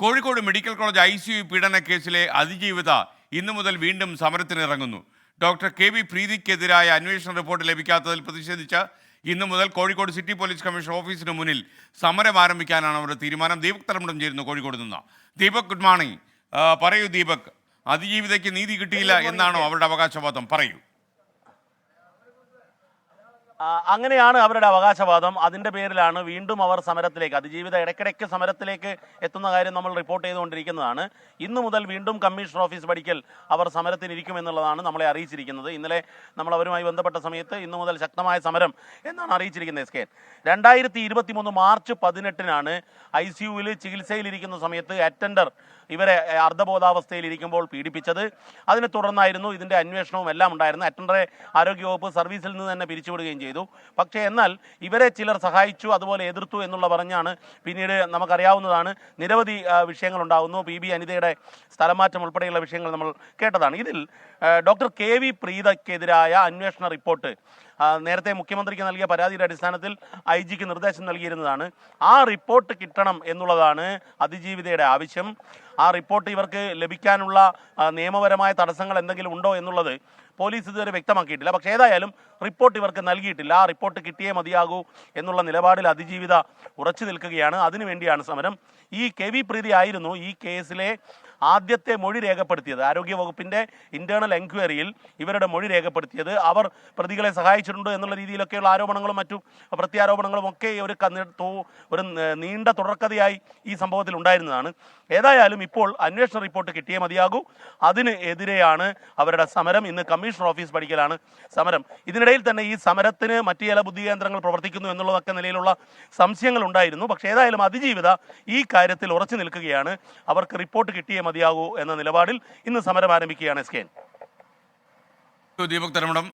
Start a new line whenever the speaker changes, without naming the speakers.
Kozhikode medical college ICU പീഡന കേസിലെ അതിജീവിത ഇന്നു മുതൽ വീണ്ടും സമരത്തിനിറങ്ങുന്നു. ഡോക്ടർ KV പ്രീതിക്കെതിരായ അന്വേഷണ റിപ്പോർട്ട് ലഭിക്കാത്തതിൽ പ്രതിഷേധിച്ച് ഇന്നു മുതൽ കോഴിക്കോട് സിറ്റി പോലീസ് കമ്മീഷണർ ഓഫീസിന് മുന്നിൽ സമരം ആരംഭിക്കാനാണ് അവരുടെ തീരുമാനം. ദീപക് തലമുടം ചേരുന്നു കോഴിക്കോട് നിന്ന്. Deepak, good morning. പറയൂ ദീപക്, അതിജീവിതയ്ക്ക് നീതി കിട്ടിയില്ല എന്നാണോ അവരുടെ അവകാശവാദം? പറയൂ.
അങ്ങനെയാണ് അവരുടെ അവകാശവാദം. അതിൻ്റെ പേരിലാണ് വീണ്ടും അവർ സമരത്തിലേക്ക്, അതിജീവിത ഇടയ്ക്കിടയ്ക്ക് സമരത്തിലേക്ക് എത്തുന്ന കാര്യം നമ്മൾ റിപ്പോർട്ട് ചെയ്തുകൊണ്ടിരിക്കുന്നതാണ്. ഇന്നു മുതൽ വീണ്ടും കമ്മീഷണർ ഓഫീസ് പടിക്കൽ അവർ സമരത്തിനിരിക്കുമെന്നുള്ളതാണ് നമ്മളെ അറിയിച്ചിരിക്കുന്നത്. ഇന്നലെ നമ്മൾ അവരുമായി ബന്ധപ്പെട്ട സമയത്ത് ഇന്നു മുതൽ ശക്തമായ സമരം എന്നാണ് അറിയിച്ചിരിക്കുന്നത്. SK 2023 മാർച്ച് 18 ICUവിൽ ചികിത്സയിലിരിക്കുന്ന സമയത്ത് അറ്റൻഡർ ഇവരെ അർദ്ധബോധാവസ്ഥയിലിരിക്കുമ്പോൾ പീഡിപ്പിച്ചത്. അതിനെ തുടർന്നായിരുന്നു ഇതിൻ്റെ അന്വേഷണവും എല്ലാം ഉണ്ടായിരുന്നു. അറ്റൻഡറെ ആരോഗ്യവകുപ്പ് സർവീസിൽ നിന്ന് തന്നെ പിരിച്ചുവിടുകയും ചെയ്തു. പക്ഷേ എന്നാൽ ഇവരെ ചിലർ സഹായിച്ചു, അതുപോലെ എതിർത്തു എന്നുള്ള പറഞ്ഞാണ് പിന്നീട് നമുക്കറിയാവുന്നതാണ് നിരവധി വിഷയങ്ങളുണ്ടാകുന്നു. PB അനിതയുടെ സ്ഥലമാറ്റം ഉൾപ്പെടെയുള്ള വിഷയങ്ങൾ നമ്മൾ കേട്ടതാണ്. ഇതിൽ ഡോക്ടർ KV പ്രീതയ്ക്കെതിരായ അന്വേഷണ റിപ്പോർട്ട് നേരത്തെ മുഖ്യമന്ത്രിക്ക് നൽകിയ പരാതിയുടെ അടിസ്ഥാനത്തിൽ IG-ക്ക് നിർദ്ദേശം നൽകിയിരുന്നതാണ്. ആ റിപ്പോർട്ട് കിട്ടണം എന്നുള്ളതാണ് അതിജീവിതയുടെ ആവശ്യം. ആ റിപ്പോർട്ട് ഇവർക്ക് ലഭിക്കാനുള്ള നിയമപരമായ തടസ്സങ്ങൾ എന്തെങ്കിലും ഉണ്ടോ എന്നുള്ളത് പോലീസ് ഇതുവരെ വ്യക്തമാക്കിയിട്ടില്ല. പക്ഷേ ഏതായാലും റിപ്പോർട്ട് ഇവർക്ക് നൽകിയിട്ടില്ല. ആ റിപ്പോർട്ട് കിട്ടിയേ മതിയാകൂ എന്നുള്ള നിലപാടിൽ അതിജീവിത ഉറച്ചു നിൽക്കുകയാണ്. അതിനുവേണ്ടിയാണ് സമരം. ഈ KV പ്രീതി ആയിരുന്നു ഈ കേസിലെ ആദ്യത്തെ മൊഴി രേഖപ്പെടുത്തിയത്. ആരോഗ്യവകുപ്പിൻ്റെ ഇന്റേണൽ എൻക്വയറിയിൽ ഇവരുടെ മൊഴി രേഖപ്പെടുത്തിയത്. അവർ പ്രതികളെ സഹായിച്ചിട്ടുണ്ട് എന്നുള്ള രീതിയിലൊക്കെയുള്ള ആരോപണങ്ങളും മറ്റു പ്രത്യാരോപണങ്ങളും ഒക്കെ ഒരു നീണ്ട തുടർക്കഥയായി ഈ സംഭവത്തിൽ ഉണ്ടായിരുന്നതാണ്. ഏതായാലും ഇപ്പോൾ അന്വേഷണ റിപ്പോർട്ട് കിട്ടിയേ മതിയാകൂ. അതിന് എതിരെയാണ് അവരുടെ സമരം. ഇന്ന് കമ്മീഷണർ ഓഫീസ് പടിക്കലാണ് സമരം. ഇതിനിടയിൽ തന്നെ ഈ സമരത്തിന് മറ്റു ചില ബുദ്ധികേന്ദ്രങ്ങൾ പ്രവർത്തിക്കുന്നു എന്നുള്ളതൊക്കെ നിലയിലുള്ള സംശയങ്ങൾ ഉണ്ടായിരുന്നു. പക്ഷേ ഏതായാലും അതിജീവിത ഈ കാര്യത്തിൽ ഉറച്ചു നിൽക്കുകയാണ്. അവർക്ക് റിപ്പോർട്ട് കിട്ടിയേ മതിയാകൂ എന്ന നിലപാടിൽ ഇന്ന് സമരം ആരംഭിക്കുകയാണ്. SK
ദീപക് തലമുടം.